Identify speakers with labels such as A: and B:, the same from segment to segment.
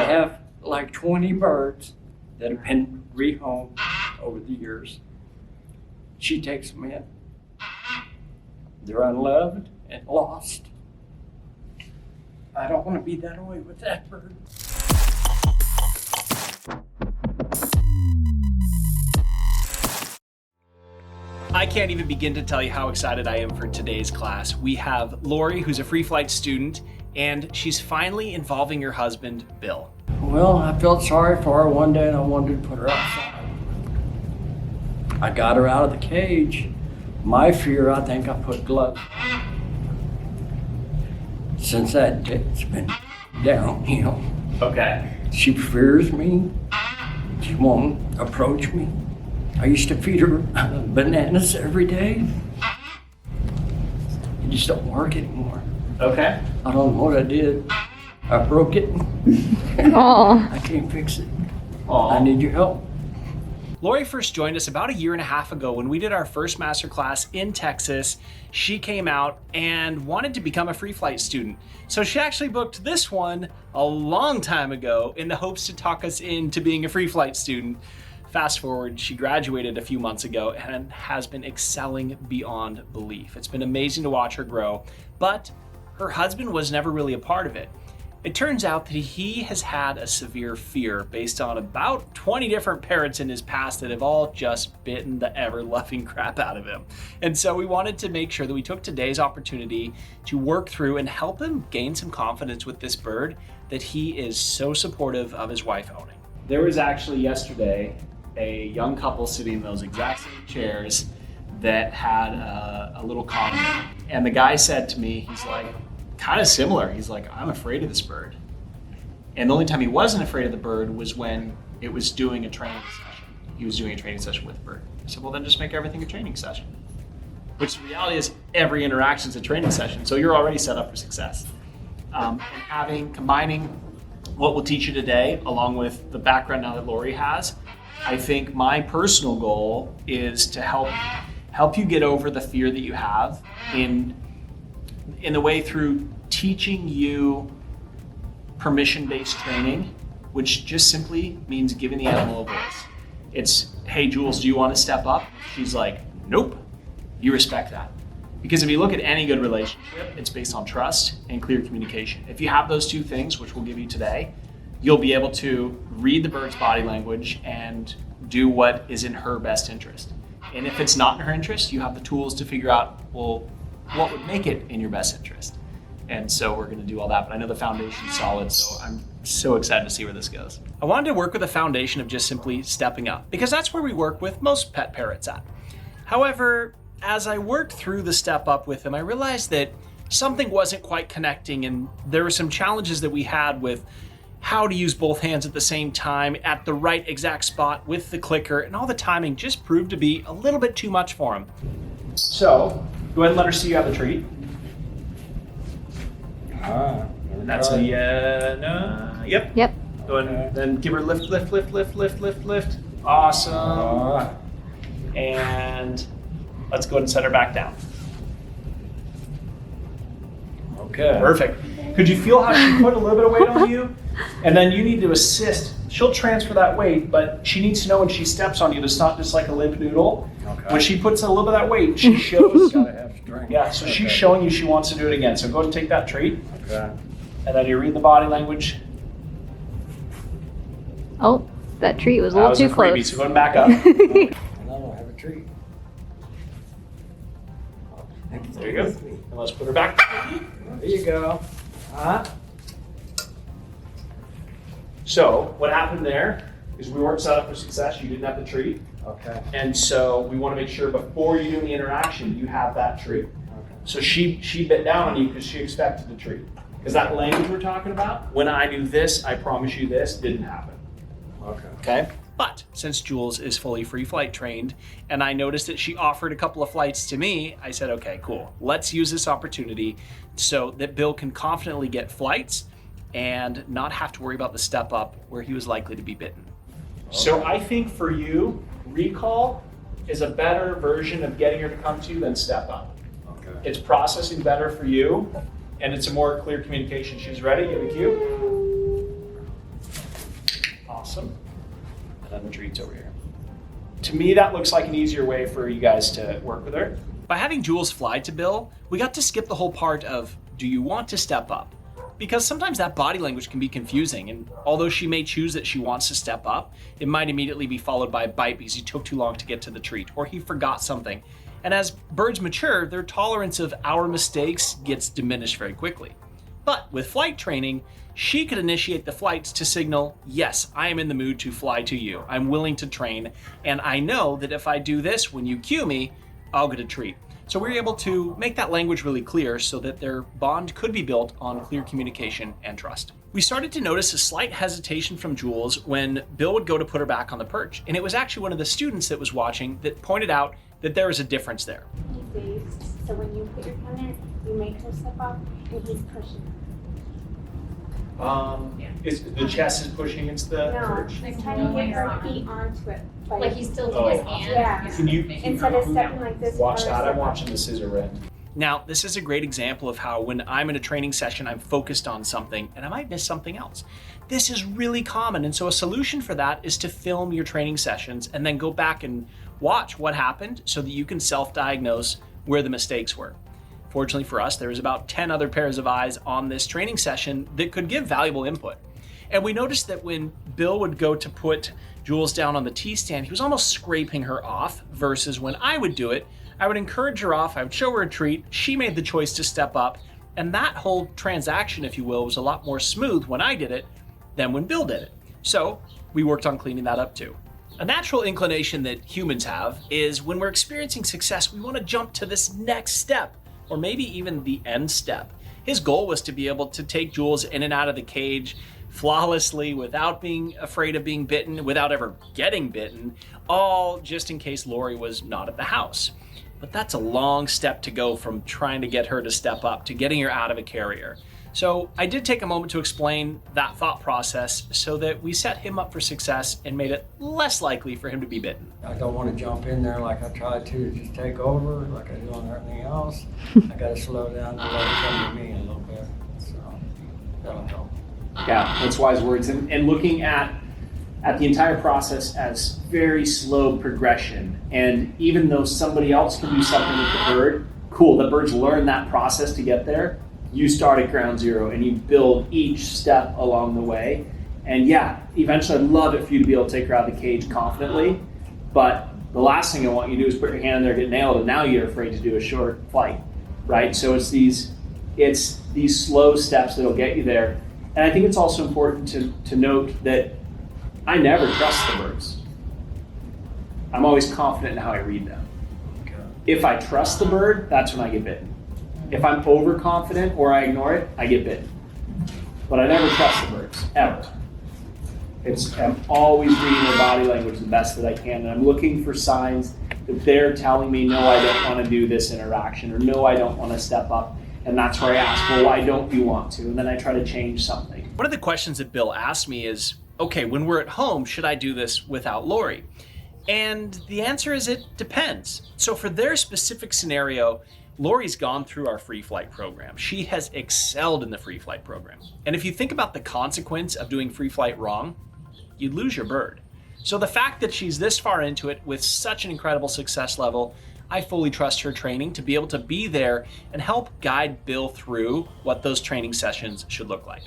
A: have like 20 birds that have been rehomed over the years. She takes them in. They're unloved and lost. I don't want to be that way with that bird.
B: I can't even begin to tell you how excited I am for today's class. We have Laurie, who's a free flight student, and she's finally involving her husband, Bill.
A: Well, I felt sorry for her one day and I wanted to put her outside. I got her out of the cage. My fear, I think I put gloves. Since that day, it's been downhill.
B: Okay.
A: She fears me. She won't approach me. I used to feed her bananas every day. It just don't work anymore.
B: Okay.
A: I don't know what I did. I broke it.
C: Aw.
A: I can't fix it.
B: Aww.
A: I need your help.
B: Laurie first joined us about 1.5 years ago when we did our first master class in Texas. She came out and wanted to become a free flight student. So she actually booked this one a long time ago in the hopes to talk us into being a free flight student. Fast forward, she graduated a few months ago and has been excelling beyond belief. It's been amazing to watch her grow, but her husband was never really a part of it. It turns out that he has had a severe fear based on about 20 different parrots in his past that have all just bitten the ever-loving crap out of him. And so we wanted to make sure that we took today's opportunity to work through and help him gain some confidence with this bird that he is so supportive of his wife owning. There was actually yesterday a young couple sitting in those exact same chairs that had a little comment. And the guy said to me, he's like, kind of similar. He's like, I'm afraid of this bird. And the only time he wasn't afraid of the bird was when it was doing a training session. He was doing a training session with the bird. I said, well, then just make everything a training session. Which the reality is every interaction is a training session. So you're already set up for success. And combining what we'll teach you today, along with the background now that Laurie has, I think my personal goal is to help you get over the fear that you have in the way through teaching you permission-based training, which just simply means giving the animal a voice. It's, hey, Jules, do you want to step up? She's like, nope. You respect that. Because if you look at any good relationship, it's based on trust and clear communication. If you have those two things, which we'll give you today, you'll be able to read the bird's body language and do what is in her best interest. And if it's not in her interest, you have the tools to figure out, well, what would make it in your best interest? And so we're going to do all that, but I know the foundation's solid, so I'm so excited to see where this goes. I wanted to work with a foundation of just simply stepping up, because that's where we work with most pet parrots at. However, as I worked through the step up with him, I realized that something wasn't quite connecting, and there were some challenges that we had with how to use both hands at the same time at the right exact spot with the clicker, and all the timing just proved to be a little bit too much for him. So, go ahead and let her see you have the treat. That's a no. Yep.
C: Yep.
B: Go ahead and then give her lift, lift, lift, lift, lift, lift, lift. Awesome. And let's go ahead and set her back down.
A: Okay.
B: Perfect. Could you feel how she put a little bit of weight on you? And then you need to assist. She'll transfer that weight, but she needs to know when she steps on you, it's not just like a limp noodle.
A: Okay.
B: When she puts a little bit of that weight, she shows.
A: Gotta have strength.
B: Yeah, so
A: Okay.
B: she's showing you she wants to do it again. So go ahead and take that treat.
A: Okay.
B: And then you read the body language.
C: Oh, that treat was a
B: That
C: little
B: was
C: too
B: a freebie,
C: close.
B: so go ahead and back up.
A: And I'll have a treat.
B: There you go. And let's put her back.
A: There you go.
B: So what happened there is we weren't set up for success. You didn't have the treat.
A: Okay.
B: And so we want to make sure before you do the interaction, you have that treat.
A: Okay.
B: So she bit down on you because she expected the treat. Because that language we're talking about, when I do this, I promise you this, didn't happen.
A: Okay.
B: Okay? But since Jules is fully free flight trained, and I noticed that she offered a couple of flights to me, I said, okay, cool. Let's use this opportunity so that Bill can confidently get flights and not have to worry about the step up where he was likely to be bitten. Okay. So I think for you, recall is a better version of getting her to come to you than step up.
A: Okay.
B: It's processing better for you, and it's a more clear communication. She's ready, give a cue. than the treats over here. To me, that looks like an easier way for you guys to work with her. By having Jules fly to Bill, we got to skip the whole part of, do you want to step up? Because sometimes that body language can be confusing, and although she may choose that she wants to step up, it might immediately be followed by a bite because he took too long to get to the treat, or he forgot something. And as birds mature, their tolerance of our mistakes gets diminished very quickly. But with flight training, she could initiate the flights to signal, yes, I am in the mood to fly to you. I'm willing to train, and I know that if I do this when you cue me, I'll get a treat. So we were able to make that language really clear so that their bond could be built on clear communication and trust. We started to notice a slight hesitation from Jules when Bill would go to put her back on the perch. And it was actually one of the students that was watching that pointed out that there was a difference there.
D: He faced, so when you put your pen in, you make her step up, and he's pushing.
B: Is the chest is pushing against the perch?
D: He's trying to get her feet onto it.
E: Like he's tilting his hand.
D: Yeah.
B: Can you
D: Instead of stepping like this.
B: watch
D: or
B: that?
D: step
B: I'm
D: up.
B: watching the scissor rend. Now, this is a great example of how when I'm in a training session, I'm focused on something and I might miss something else. This is really common. And so a solution for that is to film your training sessions and then go back and watch what happened so that you can self-diagnose where the mistakes were. Fortunately for us, there was about 10 other pairs of eyes on this training session that could give valuable input. And we noticed that when Bill would go to put Jules down on the T-stand, he was almost scraping her off, versus when I would do it, I would encourage her off, I would show her a treat, she made the choice to step up, and that whole transaction, if you will, was a lot more smooth when I did it than when Bill did it. So we worked on cleaning that up too. A natural inclination that humans have is when we're experiencing success, we want to jump to this next step, or maybe even the end step. His goal was to be able to take Jules in and out of the cage flawlessly without being afraid of being bitten, without ever getting bitten, all just in case Laurie was not at the house. But that's a long step to go from trying to get her to step up to getting her out of a carrier. So I did take a moment to explain that thought process so that we set him up for success and made it less likely for him to be bitten.
A: I don't want to jump in there like I tried to just take over, like I do on everything else. I got to slow down and let it come to me a little bit. So that'll help.
B: Yeah, that's wise words. And looking at the entire process as very slow progression. And even though somebody else can do something with the bird, cool, the birds learn that process to get there. You start at ground zero and you build each step along the way. And yeah, eventually I'd love it for you to be able to take her out of the cage confidently. But the last thing I want you to do is put your hand in there, get nailed, and now you're afraid to do a short flight, right? So it's these slow steps that'll get you there. And I think it's also important to note that I never trust the birds. I'm always confident in how I read them.
A: Okay.
B: If I trust the bird, that's when I get bitten. If I'm overconfident or I ignore it, I get bitten. But I never trust the birds, ever. I'm always reading their body language the best that I can, and I'm looking for signs that they're telling me, no, I don't want to do this interaction, or no, I don't want to step up. And that's where I ask, well, why don't you want to? And then I try to change something. One of the questions that Bill asked me is, okay, when we're at home, should I do this without Laurie? And the answer is it depends. So for their specific scenario, Laurie's gone through our free flight program. She has excelled in the free flight program. And if you think about the consequence of doing free flight wrong, you'd lose your bird. So the fact that she's this far into it with such an incredible success level, I fully trust her training to be able to be there and help guide Bill through what those training sessions should look like.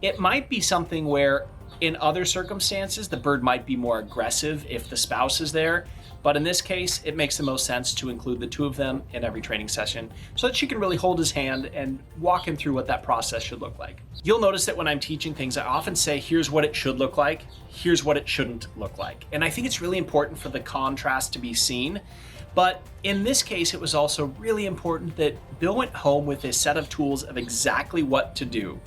B: It might be something where in other circumstances, the bird might be more aggressive if the spouse is there. But in this case, it makes the most sense to include the two of them in every training session so that she can really hold his hand and walk him through what that process should look like. You'll notice that when I'm teaching things, I often say, here's what it should look like, here's what it shouldn't look like. And I think it's really important for the contrast to be seen. But in this case, it was also really important that Bill went home with a set of tools of exactly what to do.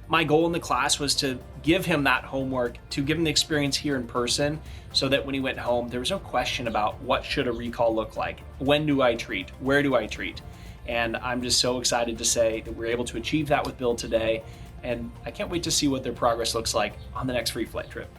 B: My goal in the class was to give him that homework, to give him the experience here in person, so that when he went home, there was no question about what should a recall look like? When do I treat? Where do I treat? And I'm just so excited to say that we're able to achieve that with Bill today. And I can't wait to see what their progress looks like on the next free flight trip.